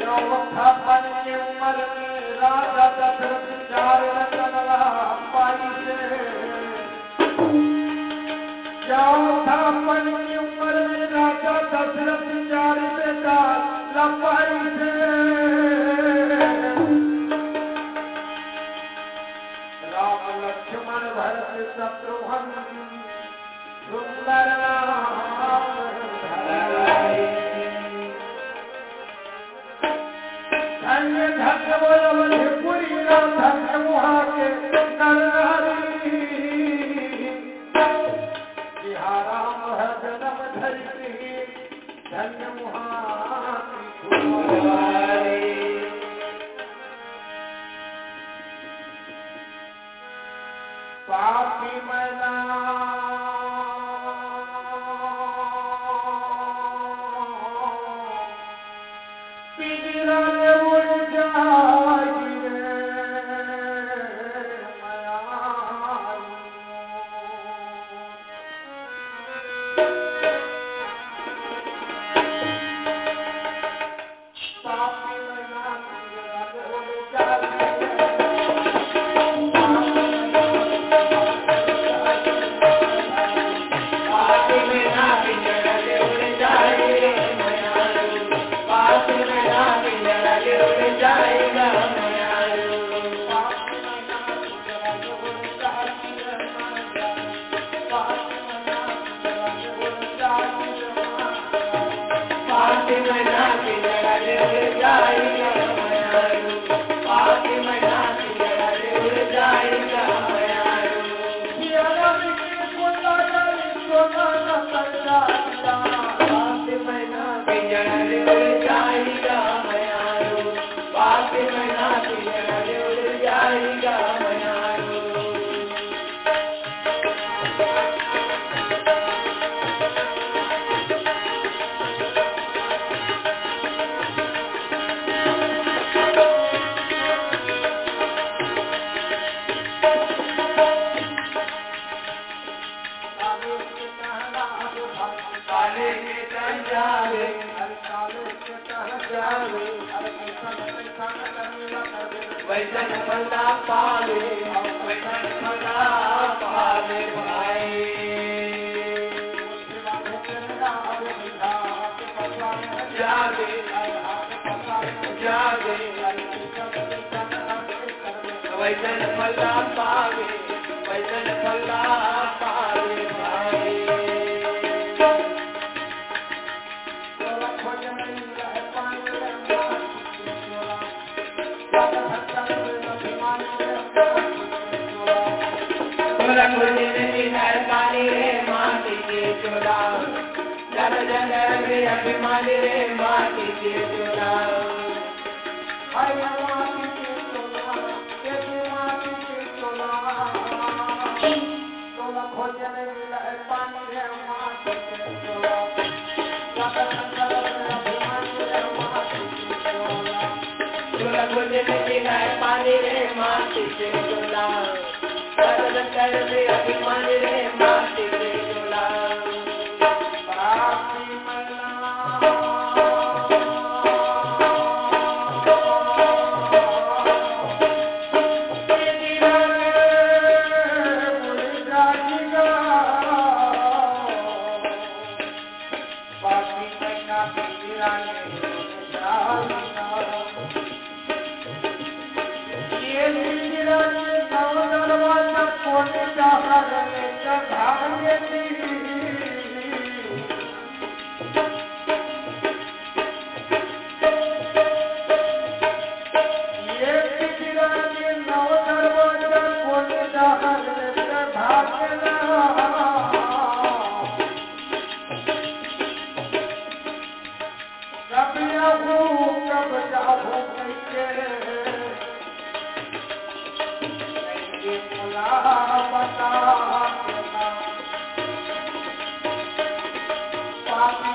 चौथापन की उम्र में राजा दशरथ 4 रतनवा पाई से। चौथापन की उम्र में राजा दशरथ 4 बेटा लपाई से। राम लक्ष्मण भरत शत्रुघ्न सुंदर नाम धन्य धन्य बोलपुरी धन्य वहाँ के नरनारी राम है जन्म धरती धन्य वहाँ पापी मैना पिंजरा में उड़ जाएगी रे माया। पापी मैना पिंजरा में उड़ जाएगी वैसन फला पाले वैसन फला पाले भाई। जागे जागे वैसन फला पाले वैसन फला पाले भाई। पानी रे माटी के चोला जन जन रे अभिमानी रे माटी के चोला। माटी के चोला माटी के चोला चोला खोजन मिला पानी रे माटी के चोला अभिमानी रे माटी के चोला। चोला खोजन मिला पानी रे माटी के चोला अभिमानी रे माटी के चोला। पापी मैना पिंजरा में उड़ जाएगा। पापी मैना पिंजरा में उड़ जाएगा। ये पिंजरा के नौ दरवाजा खोल जाकर भाग्य ये पिंजरा के नौ दरवाजा खोल जाकर भाग्य कब जाऊँ कैसे बता पापी